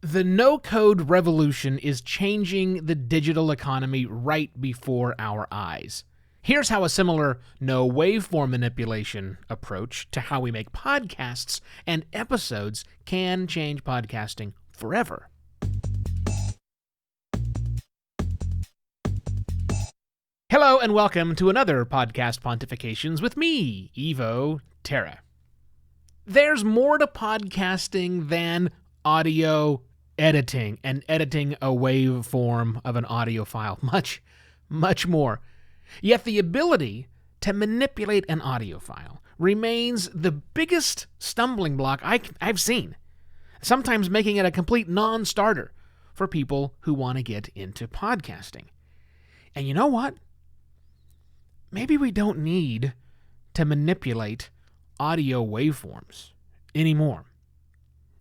The no-code revolution is changing the digital economy right before our eyes. Here's how a similar no-waveform manipulation approach to how we make podcasts and episodes can change podcasting forever. Hello and welcome to another Podcast Pontifications with me, Evo Terra. There's more to podcasting than audio editing and editing a waveform of an audio file. Much more. Yet the ability to manipulate an audio file remains the biggest stumbling block I've seen, sometimes making it a complete non-starter for people who want to get into podcasting. And you know what? Maybe we don't need to manipulate audio waveforms anymore.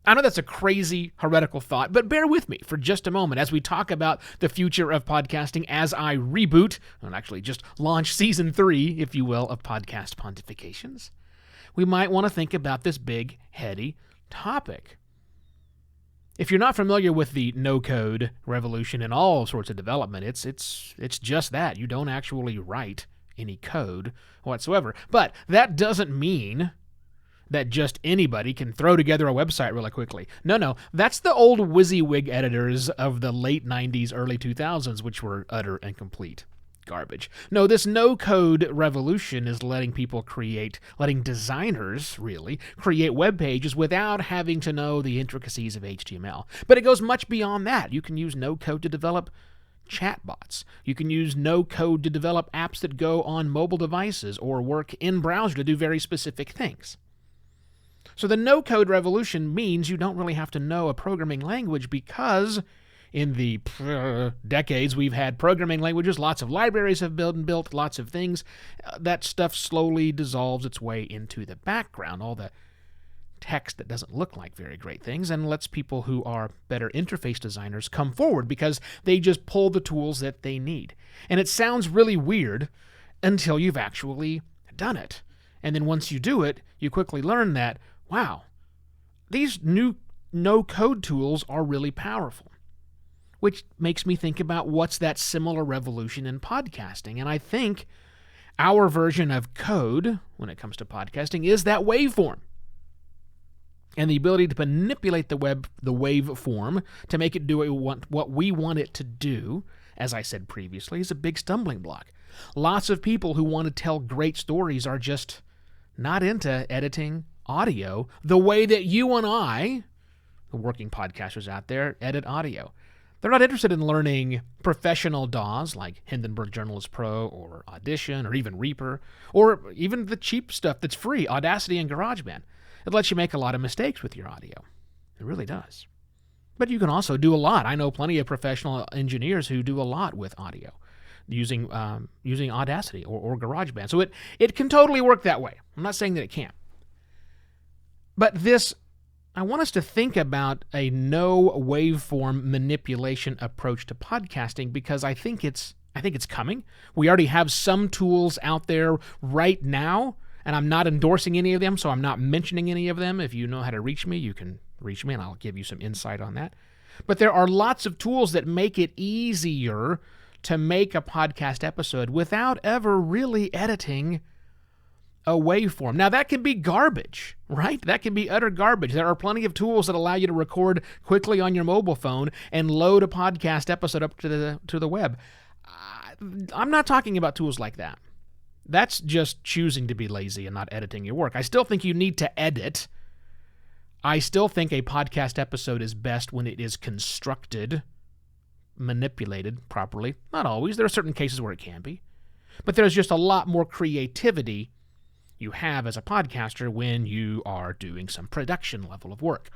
I know that's a crazy, heretical thought, but bear with me for just a moment as we talk about the future of podcasting as I reboot, and actually just launch Season 3, if you will, of Podcast Pontifications. We might want to think about this big, heady topic. If you're not familiar with the no-code revolution in all sorts of development, it's just that. You don't actually write any code whatsoever. But that doesn't mean that just anybody can throw together a website really quickly. No, that's the old WYSIWYG editors of the late 90s, early 2000s, which were utter and complete garbage. No, this no-code revolution is letting designers, really, create web pages without having to know the intricacies of HTML. But it goes much beyond that. You can use no-code to develop chatbots. You can use no-code to develop apps that go on mobile devices or work in browser to do very specific things. So the no-code revolution means you don't really have to know a programming language because in the decades we've had programming languages, lots of libraries have been built, lots of things. That stuff slowly dissolves its way into the background, all the text that doesn't look like very great things, and lets people who are better interface designers come forward because they just pull the tools that they need. And it sounds really weird until you've actually done it. And then once you do it, you quickly learn that, wow, these new no-code tools are really powerful. Which makes me think about what's that similar revolution in podcasting. And I think our version of code, when it comes to podcasting, is that waveform. And the ability to manipulate the waveform to make it do what we want it to do, as I said previously, is a big stumbling block. Lots of people who want to tell great stories are just not into editing audio the way that you and I, the working podcasters out there, edit audio. They're not interested in learning professional DAWs like Hindenburg Journalist Pro or Audition or even Reaper, or even the cheap stuff that's free, Audacity and GarageBand. It lets you make a lot of mistakes with your audio. It really does. But you can also do a lot. I know plenty of professional engineers who do a lot with audio using Audacity or GarageBand. So it can totally work that way. I'm not saying that it can't. But I want us to think about a no-waveform manipulation approach to podcasting because I think it's coming. We already have some tools out there right now, and I'm not endorsing any of them, so I'm not mentioning any of them. If you know how to reach me, you can reach me, and I'll give you some insight on that. But there are lots of tools that make it easier to make a podcast episode without ever really editing a waveform. Now, that can be garbage, right? That can be utter garbage. There are plenty of tools that allow you to record quickly on your mobile phone and load a podcast episode up to the web. I'm not talking about tools like that. That's just choosing to be lazy and not editing your work. I still think you need to edit. I still think a podcast episode is best when it is constructed, manipulated properly. Not always. There are certain cases where it can be. But there's just a lot more creativity you have as a podcaster when you are doing some production level of work.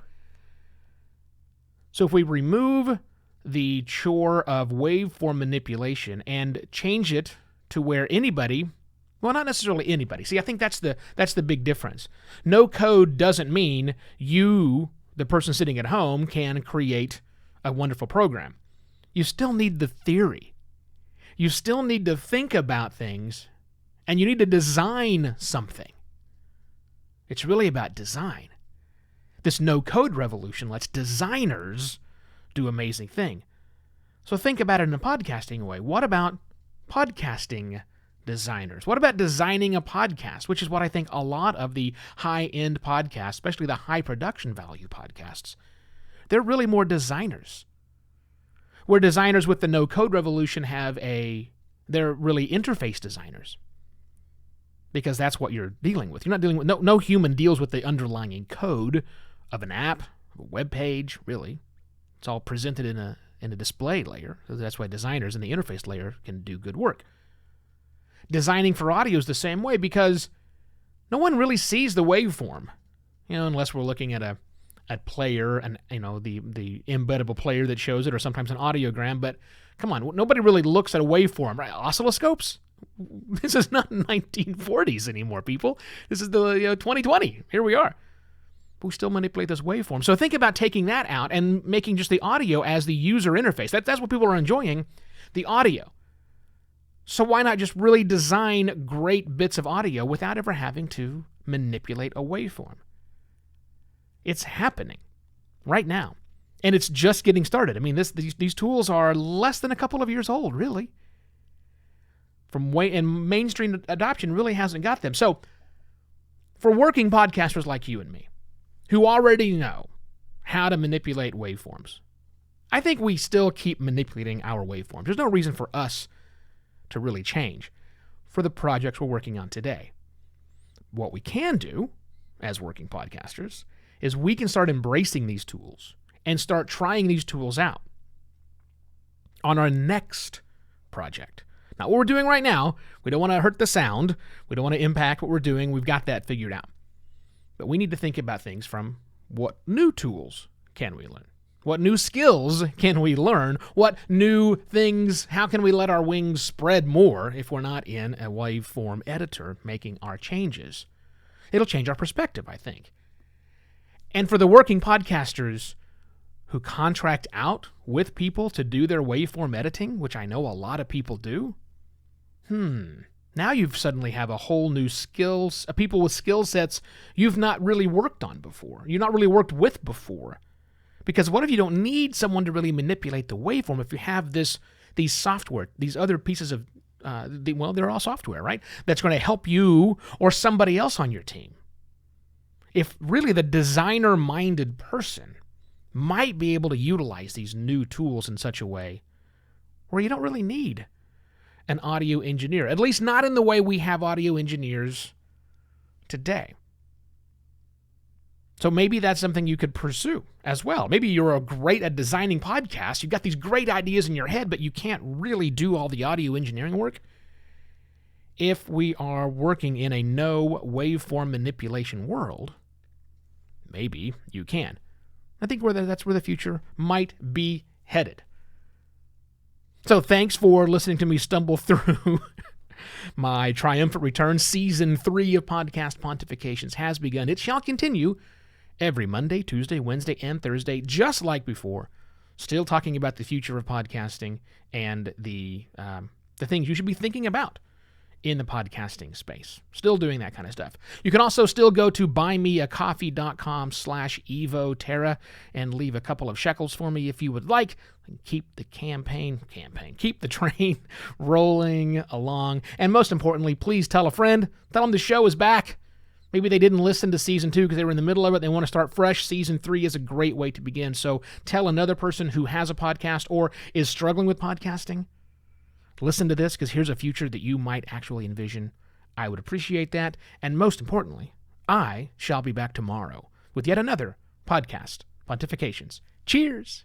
So if we remove the chore of waveform manipulation and change it to where anybody, well, not necessarily anybody. See, I think that's the big difference. No code doesn't mean you, the person sitting at home, can create a wonderful program. You still need the theory. You still need to think about things, and you need to design something. It's really about design. This no-code revolution lets designers do amazing things. So think about it in a podcasting way. What about podcasting designers? What about designing a podcast, which is what I think a lot of the high-end podcasts, especially the high production value podcasts, they're really more designers. Where designers with the no-code revolution they're really interface designers. Because that's what you're dealing with. You're not dealing with, no human deals with the underlying code of an app, a web page, really. It's all presented in a display layer. So that's why designers in the interface layer can do good work. Designing for audio is the same way because no one really sees the waveform, unless we're looking at a player and the embeddable player that shows it, or sometimes an audiogram. But come on, nobody really looks at a waveform, right? Oscilloscopes? This is not 1940s anymore, people. This is the 2020. Here we are. But we still manipulate this waveform. So think about taking that out and making just the audio as the user interface. That's what people are enjoying, the audio. So why not just really design great bits of audio without ever having to manipulate a waveform? It's happening right now. And it's just getting started. I mean, these tools are less than a couple of years old, really. And mainstream adoption really hasn't got them. So for working podcasters like you and me, who already know how to manipulate waveforms, I think we still keep manipulating our waveforms. There's no reason for us to really change for the projects we're working on today. What we can do as working podcasters is we can start embracing these tools and start trying these tools out on our next project. Not what we're doing right now. We don't want to hurt the sound. We don't want to impact what we're doing. We've got that figured out. But we need to think about things from what new tools can we learn? What new skills can we learn? What new things, how can we let our wings spread more if we're not in a waveform editor making our changes? It'll change our perspective, I think. And for the working podcasters who contract out with people to do their waveform editing, which I know a lot of people do, now you suddenly have a whole new skills, people with skill sets you've not really worked on before. You've not really worked with before. Because what if you don't need someone to really manipulate the waveform if you have these software, these other pieces of, they're all software, right? That's going to help you or somebody else on your team. If really the designer-minded person might be able to utilize these new tools in such a way where you don't really need an audio engineer, at least not in the way we have audio engineers today. So maybe that's something you could pursue as well. Maybe you're great at designing podcasts. You've got these great ideas in your head, but you can't really do all the audio engineering work. If we are working in a no waveform manipulation world, maybe you can. I think that's where the future might be headed. So thanks for listening to me stumble through my triumphant return. Season 3 of Podcast Pontifications has begun. It shall continue every Monday, Tuesday, Wednesday, and Thursday, just like before. Still talking about the future of podcasting and the things you should be thinking about in the podcasting space. Still doing that kind of stuff. You can also still go to buymeacoffee.com/evoterra and leave a couple of shekels for me if you would like. Keep the keep the train rolling along. And most importantly, please tell a friend. Tell them the show is back. Maybe they didn't listen to Season 2 because they were in the middle of it. They want to start fresh. Season 3 is a great way to begin. So tell another person who has a podcast or is struggling with podcasting. Listen to this because here's a future that you might actually envision. I would appreciate that. And most importantly, I shall be back tomorrow with yet another Podcast Pontifications. Cheers!